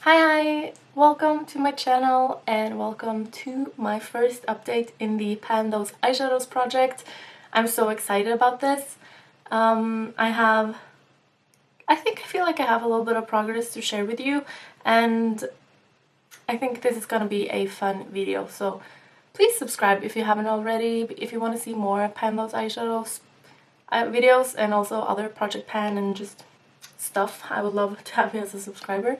Hi! Welcome to my channel and welcome to my first update in the Pan Those Eyeshadows project. I'm so excited about this. I feel like I have a little bit of progress to share with you, and I think this is gonna be a fun video. So please subscribe if you haven't already, if you want to see more Pan Those Eyeshadows videos and also other Project Pan and just stuff. I would love to have you as a subscriber.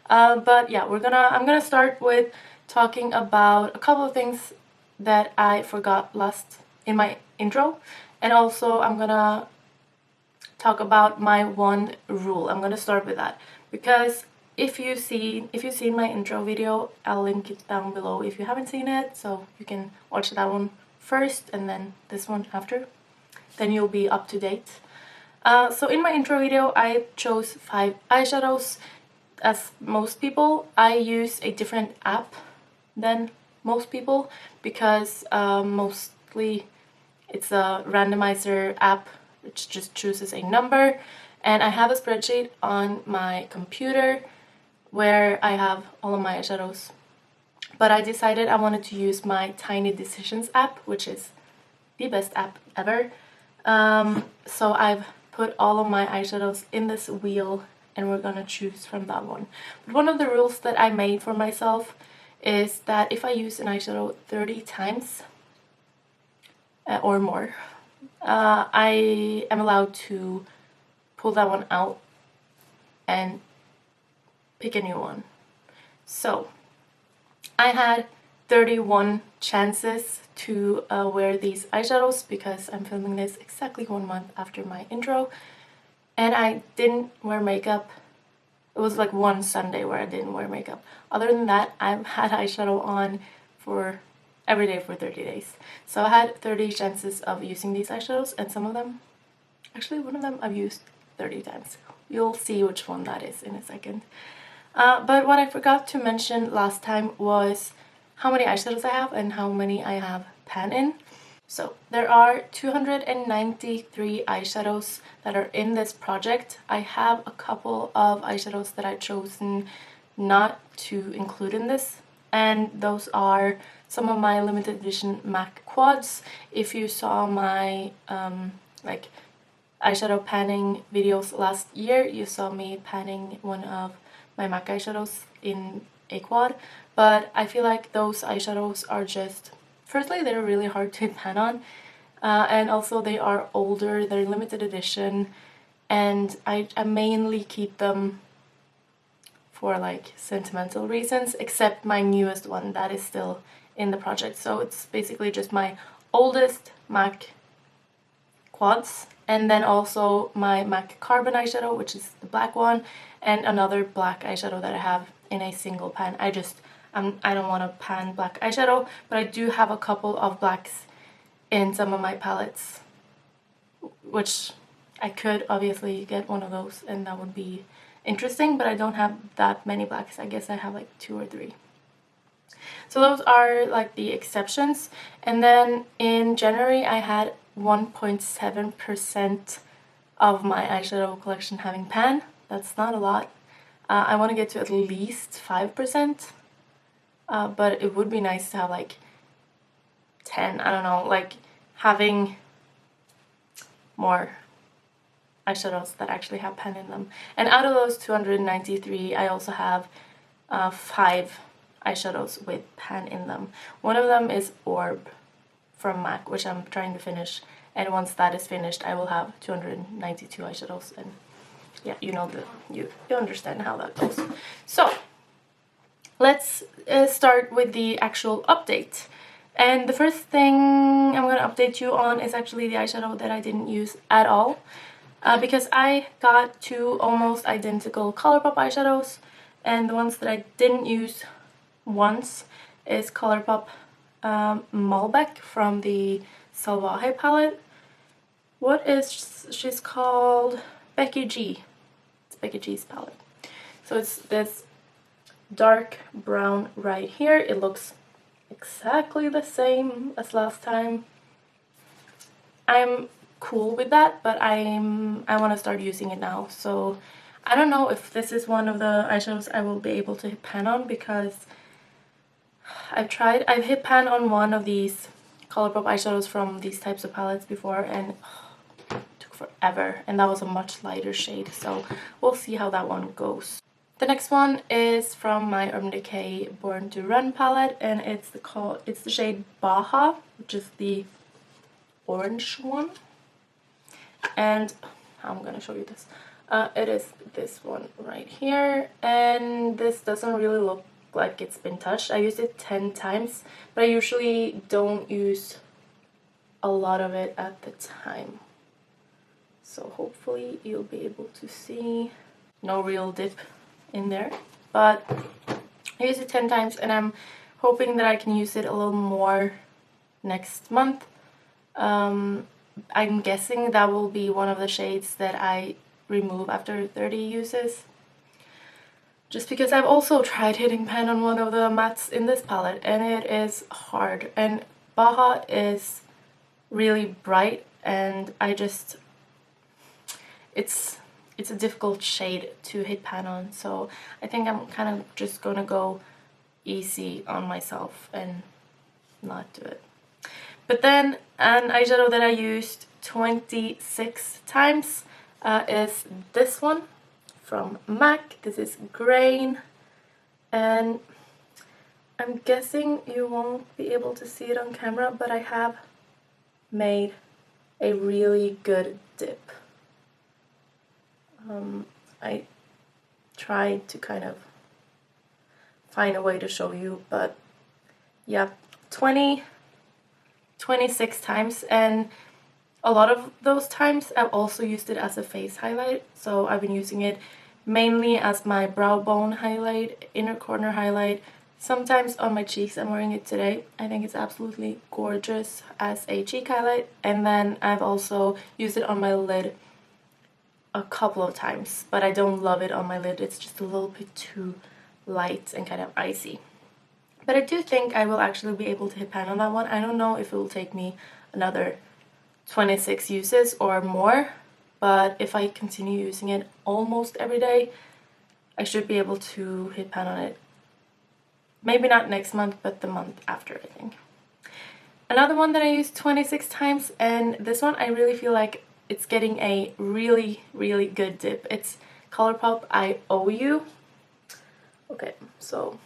But yeah, I'm gonna start with talking about a couple of things that I forgot last in my intro, and also I'm gonna talk about my one rule. I'm gonna start with that because if you've seen my intro video, I'll link it down below if you haven't seen it, so you can watch that one first and then this one after. Then you'll be up to date. So in my intro video, I chose 5 eyeshadows. As most people, I use a different app than most people because mostly it's a randomizer app which just chooses a number, and I have a spreadsheet on my computer where I have all of my eyeshadows. But I decided I wanted to use my Tiny Decisions app, which is the best app ever. So I've put all of my eyeshadows in this wheel and we're gonna choose from that one. But one of the rules that I made for myself is that if I use an eyeshadow 30 times or more, I am allowed to pull that one out and pick a new one. So I had 31 chances to wear these eyeshadows because I'm filming this exactly 1 month after my intro. And I didn't wear makeup. It was like one Sunday where I didn't wear makeup. Other than that, I've had eyeshadow on for every day for 30 days. So I had 30 chances of using these eyeshadows, and some of them, actually one of them I've used 30 times. You'll see which one that is in a second. But what I forgot to mention last time was how many eyeshadows I have and how many I have pan in. So there are 293 eyeshadows that are in this project. I have a couple of eyeshadows that I've chosen not to include in this, and those are some of my limited edition MAC quads. If you saw my like eyeshadow panning videos last year, you saw me panning one of my MAC eyeshadows in a quad, but I feel like those eyeshadows are just, firstly, they're really hard to pan on, and also they are older, they're limited edition, and I mainly keep them for like sentimental reasons, except my newest one that is still in the project. So it's basically just my oldest MAC quads, and then also my MAC Carbon eyeshadow, which is the black one, and another black eyeshadow that I have in a single pan. I don't want to pan black eyeshadow, but I do have a couple of blacks in some of my palettes, which I could obviously get one of those and that would be interesting, but I don't have that many blacks. I guess I have like 2 or 3. So those are like the exceptions. And then in January I had 1.7% of my eyeshadow collection having pan. That's not a lot. I want to get to at least 5%. But it would be nice to have like 10, I don't know, like having more eyeshadows that actually have pan in them. And out of those 293, I also have 5 eyeshadows with pan in them. One of them is Orb from MAC, which I'm trying to finish, and once that is finished I will have 292 eyeshadows, and yeah, you know, you understand how that goes. So let's start with the actual update. And the first thing I'm going to update you on is actually the eyeshadow that I didn't use at all. Because I got 2 almost identical Colourpop eyeshadows, and the ones that I didn't use once is Colourpop Malbec from the Salvaje palette. She's called Becky G. It's Becky G's palette. So it's this dark brown right here. It looks exactly the same as last time. I'm cool with that, but I want to start using it now, so I don't know if this is one of the eyeshadows I will be able to hit pan on, because I've hit pan on one of these Colourpop eyeshadows from these types of palettes before, and it took forever, and that was a much lighter shade, so we'll see how that one goes. The next one is from my Urban Decay Born to Run palette, and it's the shade Baja, which is the orange one. And I'm gonna show you this. It is this one right here, and this doesn't really look like it's been touched. I used it 10 times, but I usually don't use a lot of it at the time. So hopefully you'll be able to see. No real dip in there, but I used it 10 times, and I'm hoping that I can use it a little more next month. I'm guessing that will be one of the shades that I remove after 30 uses. Just because I've also tried hitting pan on one of the mattes in this palette, and it is hard. And Baja is really bright, and it's a difficult shade to hit pan on, so I think I'm kind of just gonna go easy on myself and not do it. But then an eyeshadow that I used 26 times is this one from MAC. This is Grain, and I'm guessing you won't be able to see it on camera, but I have made a really good dip. I tried to kind of find a way to show you, but yeah, 26 times, and a lot of those times I've also used it as a face highlight. So I've been using it mainly as my brow bone highlight, inner corner highlight, sometimes on my cheeks. I'm wearing it today. I think it's absolutely gorgeous as a cheek highlight, and then I've also used it on my lid a couple of times, but I don't love it on my lid. It's just a little bit too light and kind of icy. But I do think I will actually be able to hit pan on that one. I don't know if it will take me another 26 uses or more, but if I continue using it almost every day, I should be able to hit pan on it. Maybe not next month, but the month after, I think. Another one that I used 26 times, and this one I really feel like it's getting a really, really good dip. It's Colourpop I Owe You. Okay, so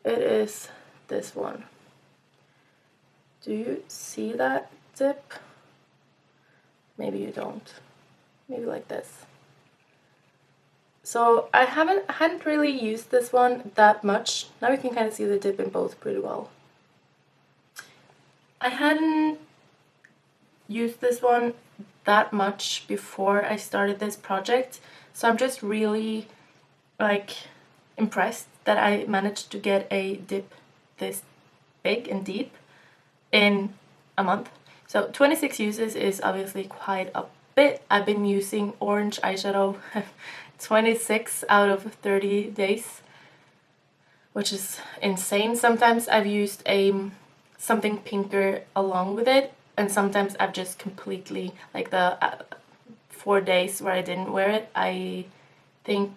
it is this one. Do you see that dip? Maybe you don't. Maybe like this. So I hadn't really used this one that much. Now you can kind of see the dip in both pretty well. I hadn't used this one that much before I started this project, so I'm just really impressed that I managed to get a dip this big and deep in a month. So 26 uses is obviously quite a bit. I've been using orange eyeshadow 26 out of 30 days, which is insane. Sometimes I've used something pinker along with it, and sometimes I've just completely, like the 4 days where I didn't wear it. I think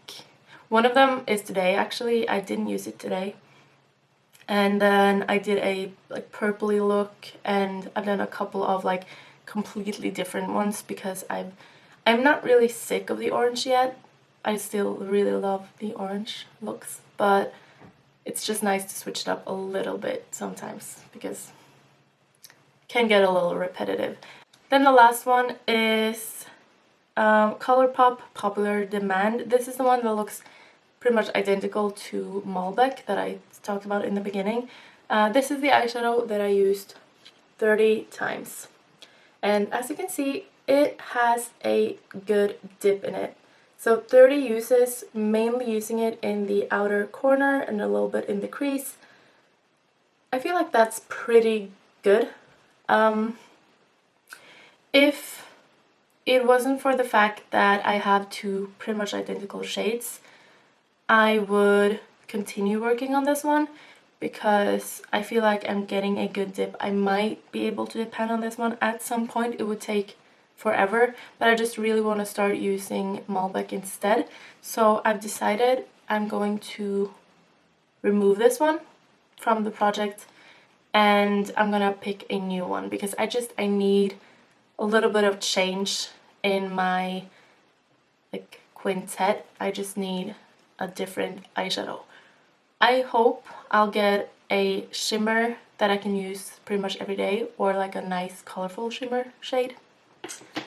one of them is today, actually. I didn't use it today. And then I did a purpley look, and I've done a couple of completely different ones because I'm not really sick of the orange yet. I still really love the orange looks, but it's just nice to switch it up a little bit sometimes because it can get a little repetitive. Then the last one is Colourpop Popular Demand. This is the one that looks pretty much identical to Malbec that I talked about in the beginning. This is the eyeshadow that I used 30 times. And as you can see, it has a good dip in it. So 30 uses, mainly using it in the outer corner and a little bit in the crease. I feel like that's pretty good. If it wasn't for the fact that I have two pretty much identical shades, I would continue working on this one because I feel like I'm getting a good dip. I might be able to dip pan on this one at some point. It would take forever, but I just really want to start using Malbec instead. So I've decided I'm going to remove this one from the project and I'm gonna pick a new one because I need a little bit of change in my like quintet. I just need a different eyeshadow. I hope I'll get a shimmer that I can use pretty much every day, or like a nice colorful shimmer shade.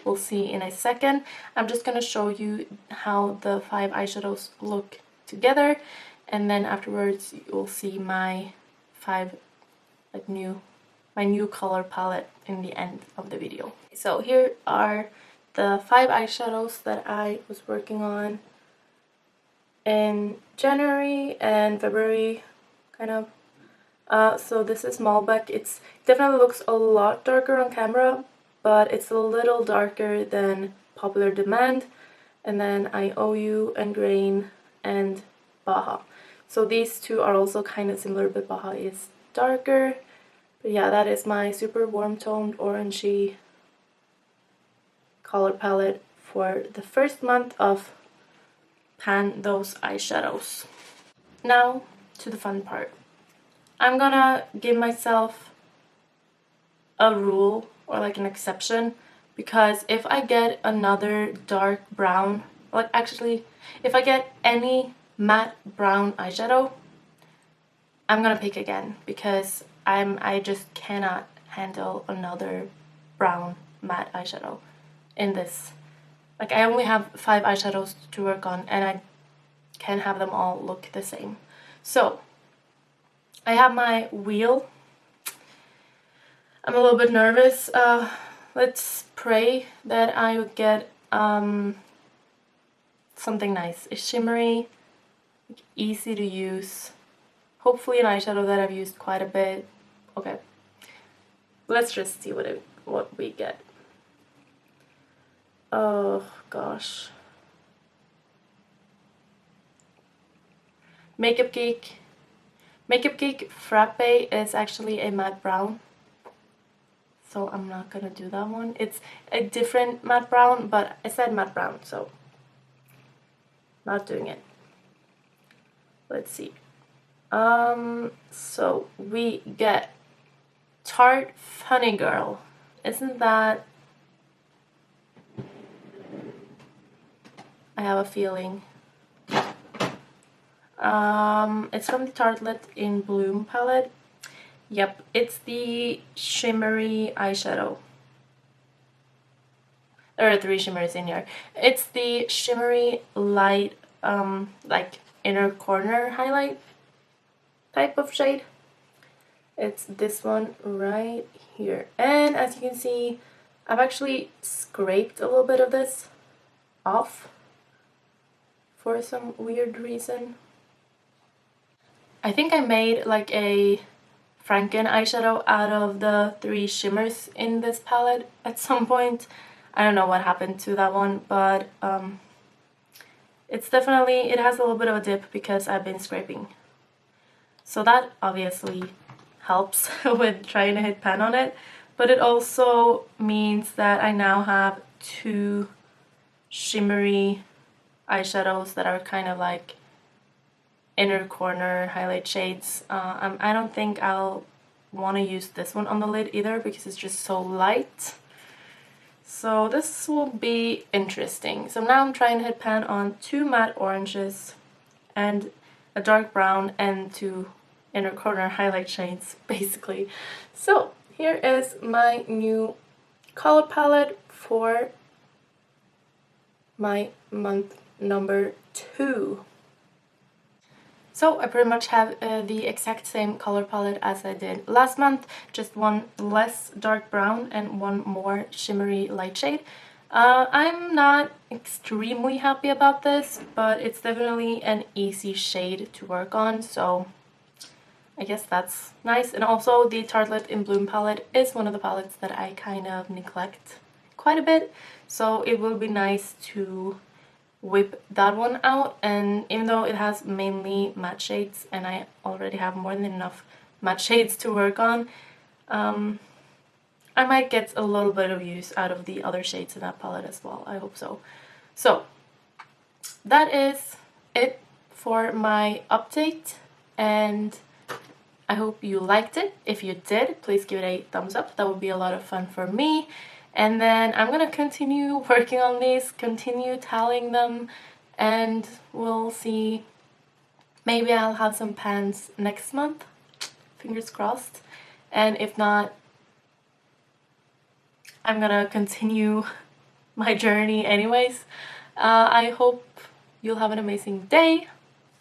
We'll see in a second. I'm just gonna show you how the 5 eyeshadows look together, and then afterwards you'll see my 5 like my new color palette in the end of the video. So here are the 5 eyeshadows that I was working on in January and February, kind of. So this is Malbec. It definitely looks a lot darker on camera, but it's a little darker than Popular Demand, and then I Owe You and Grain and Baja. So these two are also kind of similar, but Baja is darker. But yeah, that is my super warm toned orangey color palette for the first month of Pan Those Eyeshadows. Now to the fun part. I'm gonna give myself a rule or like an exception, because if I get another dark brown, like actually if I get any matte brown eyeshadow, I'm gonna pick again, because I just cannot handle another brown matte eyeshadow in this. Like I only have 5 eyeshadows to work on and I can't have them all look the same. So I have my wheel. I'm a little bit nervous. Let's pray that I would get something nice. It's shimmery, easy to use. Hopefully an eyeshadow that I've used quite a bit. Okay, let's just see what we get. Oh gosh. Makeup Geek Frappe is actually a matte brown, so I'm not gonna do that one. It's a different matte brown, but I said matte brown, so not doing it. Let's see. So we get Tarte Funny Girl. Isn't that... I have a feeling. It's from the Tartelette in Bloom palette. Yep, it's the shimmery eyeshadow. There are 3 shimmers in here. It's the shimmery light, like inner corner highlight type of shade. It's this one right here. And as you can see, I've actually scraped a little bit of this off for some weird reason. I think I made like a Franken eyeshadow out of the 3 shimmers in this palette at some point. I don't know what happened to that one, but it's definitely, it has a little bit of a dip because I've been scraping. So that obviously helps with trying to hit pan on it, but it also means that I now have 2 shimmery eyeshadows that are kind of like inner corner highlight shades. I don't think I'll want to use this one on the lid either because it's just so light. So this will be interesting. So now I'm trying to hit pan on 2 matte oranges and a dark brown and 2 inner corner highlight shades basically. So here is my new color palette for my month number 2. So I pretty much have the exact same color palette as I did last month, just one less dark brown and one more shimmery light shade. I'm not extremely happy about this, but it's definitely an easy shade to work on, so I guess that's nice. And also the Tartelette in Bloom palette is one of the palettes that I kind of neglect quite a bit, so it will be nice to whip that one out. And even though it has mainly matte shades and I already have more than enough matte shades to work on, I might get a little bit of use out of the other shades in that palette as well. I hope so. So that is it for my update, and I hope you liked it. If you did, please give it a thumbs up. That would be a lot of fun for me. And then I'm gonna continue working on these, continue tallying them, and we'll see. Maybe I'll have some pans next month, fingers crossed. And if not, I'm gonna continue my journey anyways. I hope you'll have an amazing day,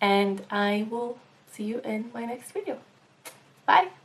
and I will see you in my next video. Bye!